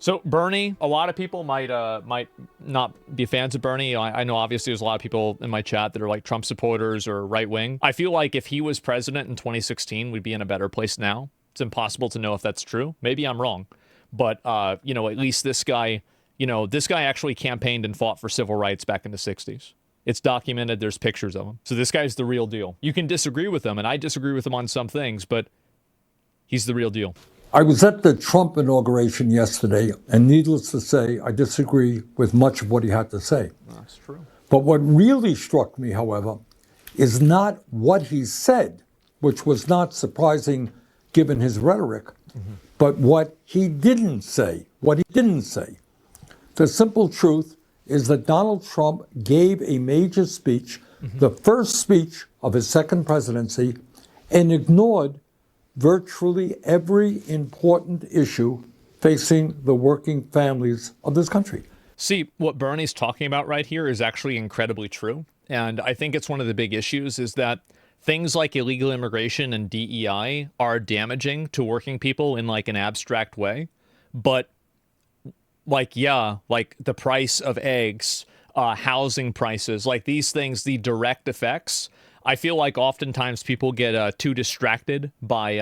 So Bernie, a lot of people might not be fans of Bernie. I know obviously there's a lot of people in my chat that are like Trump supporters or right wing. I feel like if he was president in 2016, we'd be in a better place now. It's impossible to know if that's true. Maybe I'm wrong, but you know, at least this guy, this guy actually campaigned and fought for civil rights back in the 60s. It's documented. There's pictures of him. So this guy's the real deal. You can disagree with him, and I disagree with him on some things, but he's the real deal. I was at the Trump inauguration yesterday, and needless to say, I disagree with much of what he had to say. That's true. But what really struck me, however, is not what he said, which was not surprising given his rhetoric, but what he didn't say. What he didn't say. The simple truth is that Donald Trump gave a major speech, the first speech of his second presidency, and ignored virtually every important issue facing the working families of this country. See, what Bernie's talking about right here is actually incredibly true. And I think it's one of the big issues is that things like illegal immigration and DEI are damaging to working people in like an abstract way. But like, yeah, like the price of eggs, housing prices, like these things, the direct effects, I feel like oftentimes people get too distracted by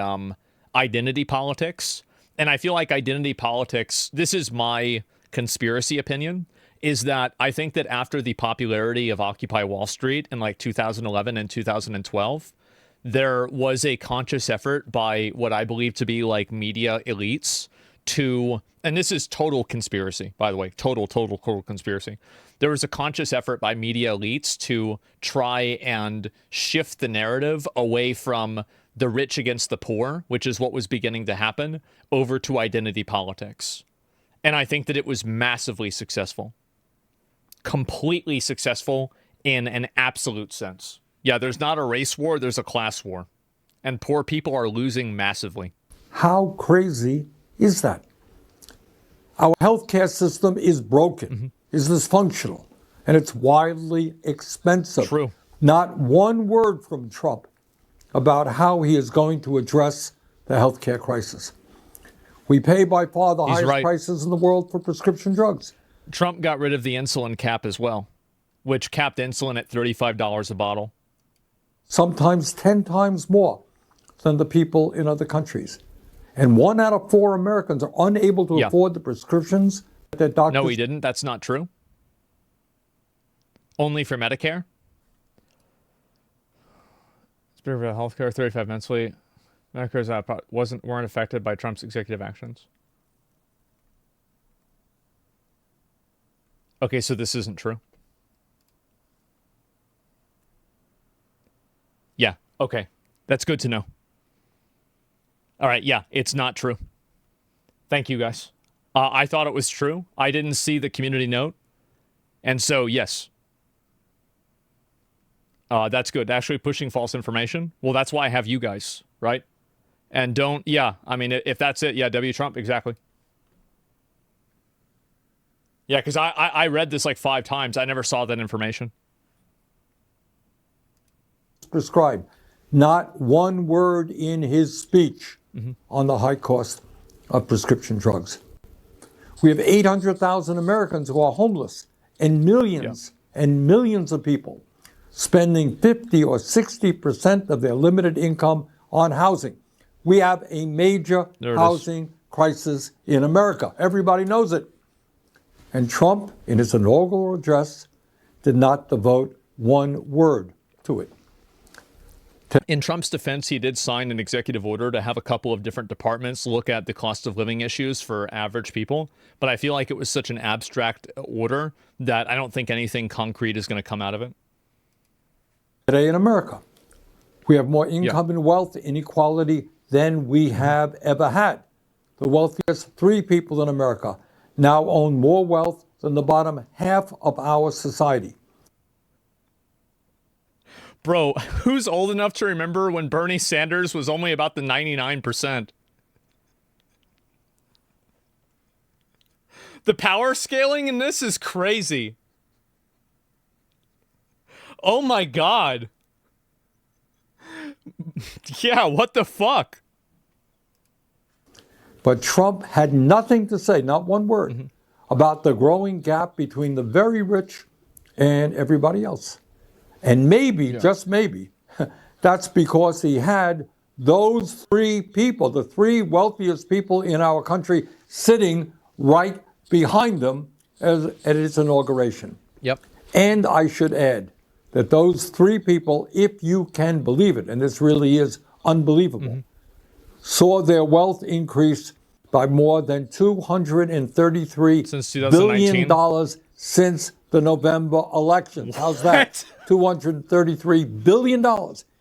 identity politics. And I feel like identity politics, this is my conspiracy opinion, is that I think that after the popularity of Occupy Wall Street in like 2011 and 2012, there was a conscious effort by what I believe to be like media elites to, and this is total conspiracy, by the way, total conspiracy. There was a conscious effort by media elites to try and shift the narrative away from the rich against the poor, which is what was beginning to happen, over to identity politics. And I think that it was massively successful. Completely successful in an absolute sense. Yeah, there's not a race war, there's a class war. And poor people are losing massively. How crazy is that? Our healthcare system is broken, is dysfunctional, and it's wildly expensive. True. Not one word from Trump about how he is going to address the healthcare crisis. We pay by far the highest prices in the world for prescription drugs. Trump got rid of the insulin cap as well, which capped insulin at $35 a bottle. Sometimes 10 times more than the people in other countries. And 1 out of 4 Americans are unable to afford the prescriptions that their doctors... No, he didn't. That's not true. Only for Medicare. Spirit of healthcare, 35 mentally. Medicare's weren't affected by Trump's executive actions. Okay, so this isn't true. Yeah, okay. That's good to know. All right, yeah, it's not true. Thank you, guys. I thought it was true. I didn't see the community note. And so, yes. That's good. Actually pushing false information. Well, that's why I have you guys, right? And don't, yeah, I mean, if that's it, yeah, W. Trump, exactly. Yeah, because I read this like 5 times. I never saw that information. Prescribed. Not one word in his speech on the high cost of prescription drugs. We have 800,000 Americans who are homeless and millions and millions of people spending 50 or 60% of their limited income on housing. We have a major housing crisis in America. Everybody knows it. And Trump, in his inaugural address, did not devote one word to it. In Trump's defense, he did sign an executive order to have a couple of different departments look at the cost of living issues for average people. But I feel like it was such an abstract order that I don't think anything concrete is going to come out of it. Today in America, we have more income and wealth inequality than we have ever had. The wealthiest 3 people in America now own more wealth than the bottom half of our society. Bro, who's old enough to remember when Bernie Sanders was only about the 99%? The power scaling in this is crazy. Oh my God. Yeah, what the fuck? But Trump had nothing to say, not one word, about the growing gap between the very rich and everybody else. And maybe, just maybe, that's because he had those three people, the three wealthiest people in our country, sitting right behind them at his inauguration. Yep. And I should add that those three people, if you can believe it, and this really is unbelievable, saw their wealth increase by more than $233 billion since the November elections. How's that? $233 billion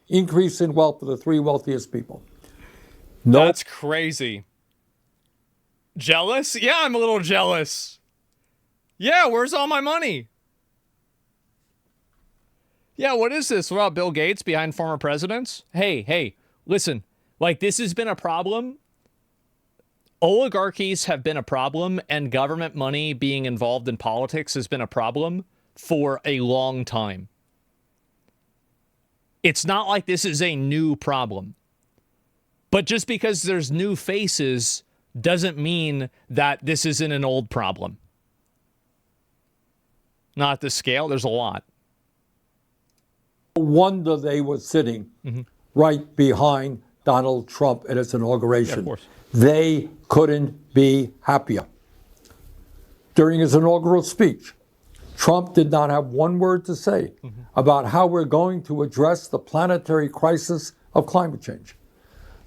increase in wealth for the three wealthiest people. No. That's crazy. Jealous? Yeah, I'm a little jealous. Yeah, where's all my money? Yeah, what is this? What about Bill Gates behind former presidents? Hey, listen, like this has been a problem. Oligarchies have been a problem, and government money being involved in politics has been a problem for a long time. It's not like this is a new problem. But just because there's new faces doesn't mean that this isn't an old problem. Not at this scale, there's a lot. No wonder they were sitting right behind Donald Trump at his inauguration. Yeah, of course. They couldn't be happier. During his inaugural speech, Trump did not have one word to say about how we're going to address the planetary crisis of climate change.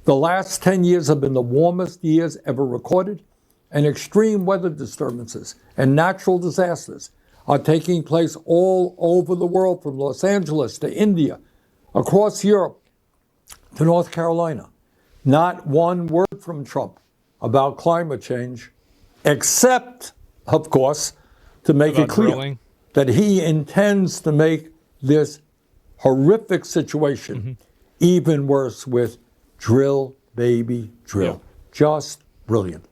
The last 10 years have been the warmest years ever recorded, and extreme weather disturbances and natural disasters are taking place all over the world, from Los Angeles to India, across Europe to North Carolina. Not one word from Trump about climate change, except, of course, to make it clear that he intends to make this horrific situation even worse with drill, baby, drill. Yeah. Just brilliant.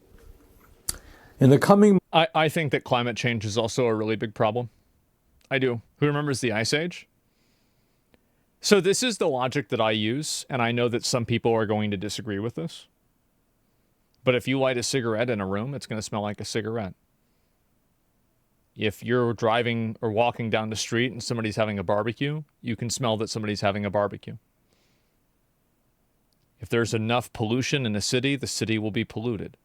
In the coming... I think that climate change is also a really big problem. I do. Who remembers the Ice Age? So this is the logic that I use, and I know that some people are going to disagree with this. But if you light a cigarette in a room, it's going to smell like a cigarette. If you're driving or walking down the street and somebody's having a barbecue, you can smell that somebody's having a barbecue. If there's enough pollution in a city, the city will be polluted.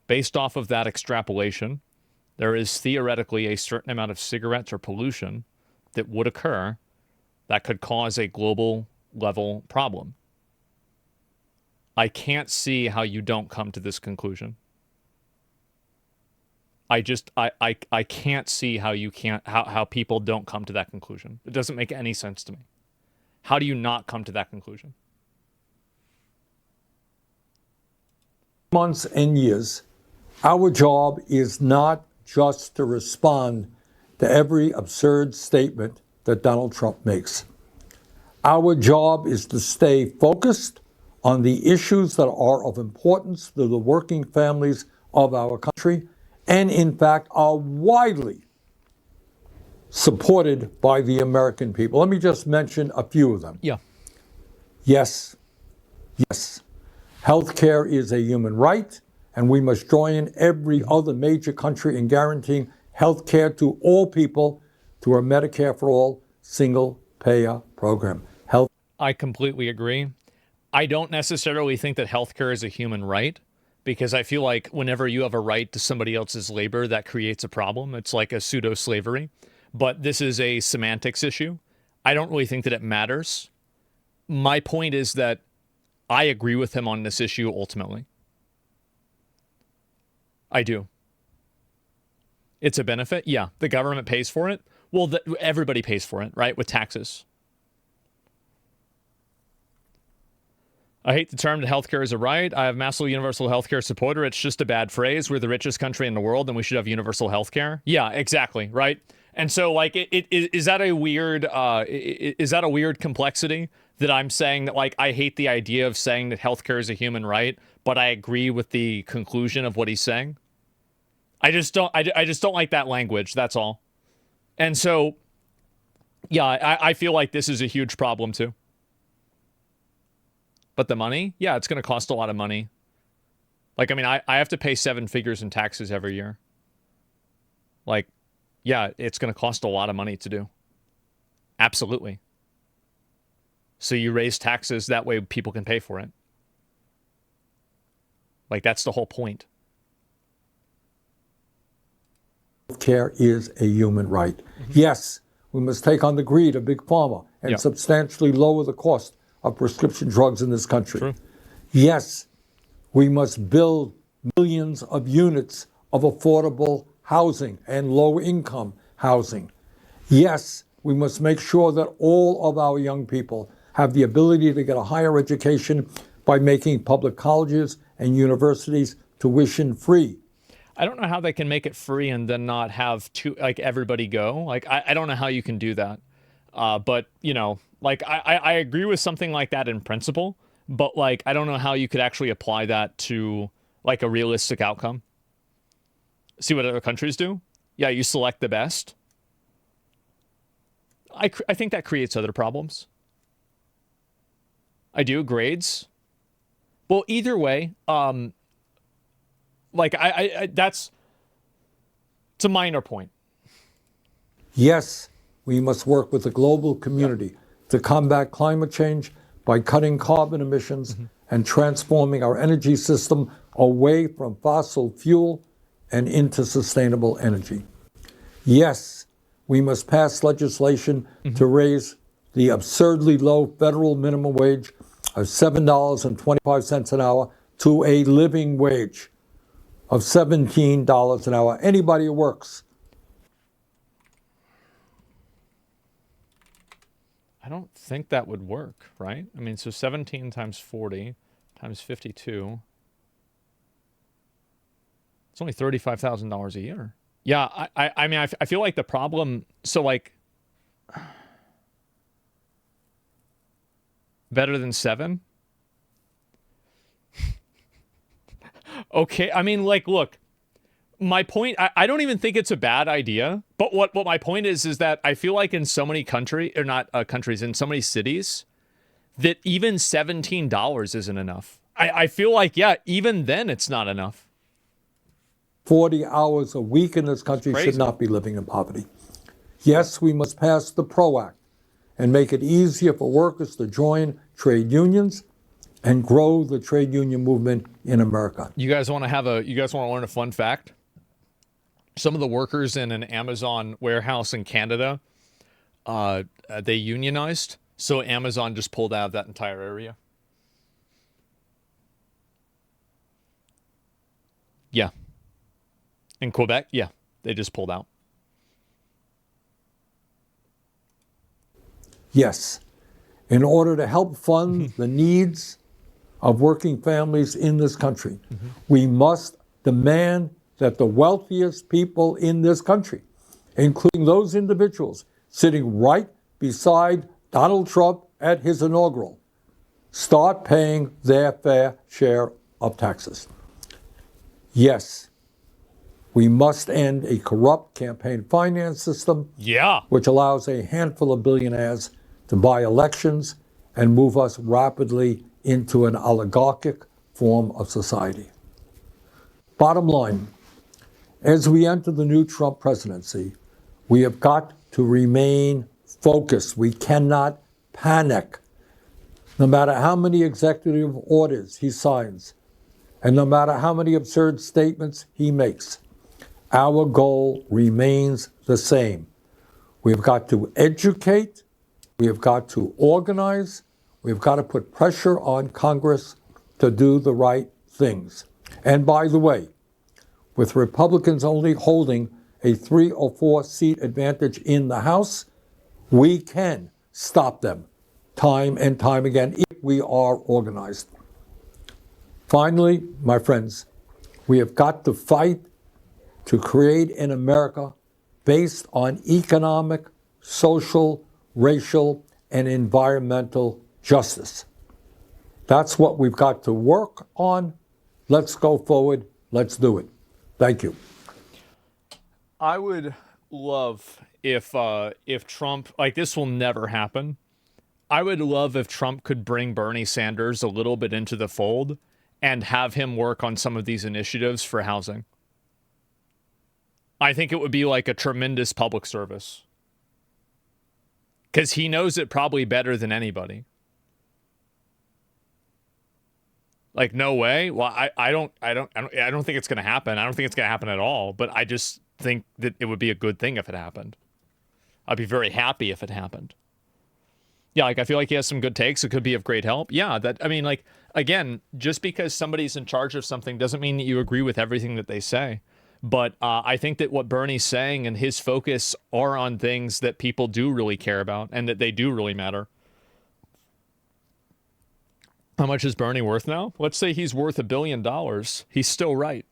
Based off of that extrapolation, there is theoretically a certain amount of cigarettes or pollution that would occur that could cause a global level problem. I can't see how you don't come to this conclusion. I can't see how you can't, how people don't come to that conclusion. It doesn't make any sense to me. How do you not come to that conclusion? Months and years, our job is not just to respond to every absurd statement that Donald Trump makes. Our job is to stay focused on the issues that are of importance to the working families of our country, and in fact are widely supported by the American people. Let me just mention a few of them. Yeah. Yes. Healthcare is a human right, and we must join every other major country in guaranteeing health care to all people through a Medicare for All single-payer program. I completely agree. I don't necessarily think that healthcare is a human right, because I feel like whenever you have a right to somebody else's labor, that creates a problem. It's like a pseudo-slavery. But this is a semantics issue. I don't really think that it matters. My point is that I agree with him on this issue ultimately. I do. It's a benefit. Yeah, the government pays for it. Well, everybody pays for it, right? With taxes. I hate the term that healthcare is a right. I have massive universal healthcare supporter. It's just a bad phrase. We're the richest country in the world and we should have universal healthcare. Yeah, exactly, right? And so like is that a weird complexity that I'm saying that like I hate the idea of saying that healthcare is a human right, but I agree with the conclusion of what he's saying? I just don't like that language, that's all. And so yeah, I feel like this is a huge problem too. But the money, yeah, it's going to cost a lot of money. Like, I mean, I have to pay 7 figures in taxes every year. Like, yeah, it's going to cost a lot of money to do. Absolutely. So you raise taxes, that way people can pay for it. Like, that's the whole point. Care is a human right. Yes, we must take on the greed of big pharma and substantially lower the cost of prescription drugs in this country. True. Yes, we must build millions of units of affordable housing and low-income housing. Yes, we must make sure that all of our young people have the ability to get a higher education by making public colleges and universities tuition-free. I don't know how they can make it free and then not have everybody go. Like, I don't know how you can do that. But, you know, like, I agree with something like that in principle, but, like, I don't know how you could actually apply that to, like, a realistic outcome. See what other countries do? Yeah, you select the best. I think that creates other problems. I do. Grades. Well, either way, like, it's a minor point. Yes, we must work with the global community to combat climate change by cutting carbon emissions and transforming our energy system away from fossil fuel and into sustainable energy. Yes, we must pass legislation to raise the absurdly low federal minimum wage of $7.25 an hour to a living wage of $17 an hour. Anybody who works. I don't think that would work, right? I mean, so 17 times 40 times 52. It's only $35,000 a year. Yeah, I mean, I feel like the problem, so, like, better than 7? Okay, I mean, like, look, my point, I don't even think it's a bad idea, but what my point is that I feel like in so many countries, in so many cities, that even $17 isn't enough. I feel like, yeah, even then it's not enough. 40 hours a week in this country should not be living in poverty. Yes, we must pass the PRO Act and make it easier for workers to join trade unions and grow the trade union movement in America. You guys want to learn a fun fact? Some of the workers in an Amazon warehouse in Canada, they unionized, so Amazon just pulled out of that entire area. Yeah. In Quebec, yeah, they just pulled out. Yes. In order to help fund the needs of working families in this country, we must demand that the wealthiest people in this country, including those individuals sitting right beside Donald Trump at his inaugural, start paying their fair share of taxes. Yes, we must end a corrupt campaign finance system, which allows a handful of billionaires to buy elections and move us rapidly into an oligarchic form of society. Bottom line, as we enter the new Trump presidency, we have got to remain focused. We cannot panic. No matter how many executive orders he signs, and no matter how many absurd statements he makes, our goal remains the same. We've got to educate, we have got to organize, we've got to put pressure on Congress to do the right things. And by the way, with Republicans only holding a 3 or 4 seat advantage in the House, we can stop them time and time again if we are organized. Finally, my friends, we have got to fight to create an America based on economic, social, racial, and environmental justice. That's what we've got to work on. Let's go forward. Let's do it. Thank you. I would love if Trump, like, this will never happen, I would love if Trump could bring Bernie Sanders a little bit into the fold and have him work on some of these initiatives for housing. I think it would be like a tremendous public service. Because he knows it probably better than anybody. Like, no way. Well, I don't think it's going to happen. I don't think it's going to happen at all. But I just think that it would be a good thing if it happened. I'd be very happy if it happened. Yeah, like, I feel like he has some good takes. It could be of great help. Yeah, I mean, like, again, just because somebody's in charge of something doesn't mean that you agree with everything that they say. But I think that what Bernie's saying and his focus are on things that people do really care about and that they do really matter. How much is Bernie worth now? Let's say he's worth $1 billion. He's still right.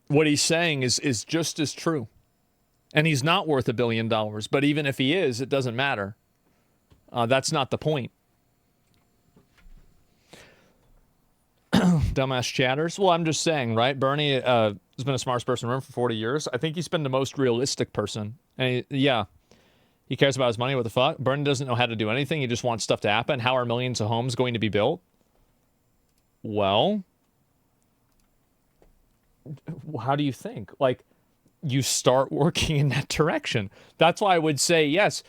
What he's saying is just as true. And he's not worth $1 billion. But even if he is, it doesn't matter. That's not the point. Dumbass chatters. Well, I'm just saying, right? Bernie has been the smartest person in the room for 40 years. I think he's been the most realistic person. And he cares about his money. What the fuck? Bernie doesn't know how to do anything. He just wants stuff to happen. How are millions of homes going to be built? Well, how do you think? Like, you start working in that direction. That's why I would say yes.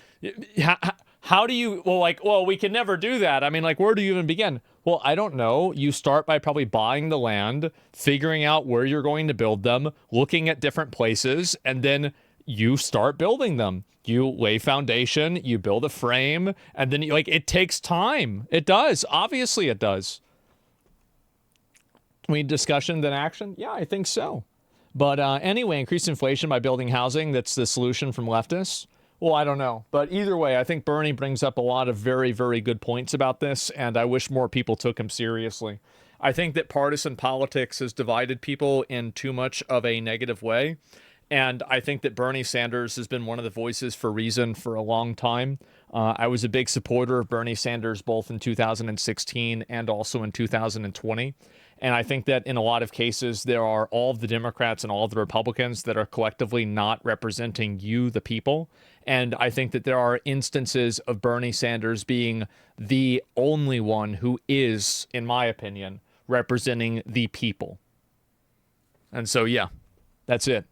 How do you, well, we can never do that. I mean, like, where do you even begin? Well, I don't know. You start by probably buying the land, figuring out where you're going to build them, looking at different places, and then you start building them. You lay foundation, you build a frame, and then it takes time. It does. Obviously it does. We need discussion then action? Yeah, I think so. But anyway, increase inflation by building housing, that's the solution from leftists. Well, I don't know. But either way, I think Bernie brings up a lot of very, very good points about this, and I wish more people took him seriously. I think that partisan politics has divided people in too much of a negative way, and I think that Bernie Sanders has been one of the voices for reason for a long time. I was a big supporter of Bernie Sanders both in 2016 and also in 2020. And I think that in a lot of cases, there are all of the Democrats and all of the Republicans that are collectively not representing you, the people. And I think that there are instances of Bernie Sanders being the only one who is, in my opinion, representing the people. And so, yeah, that's it.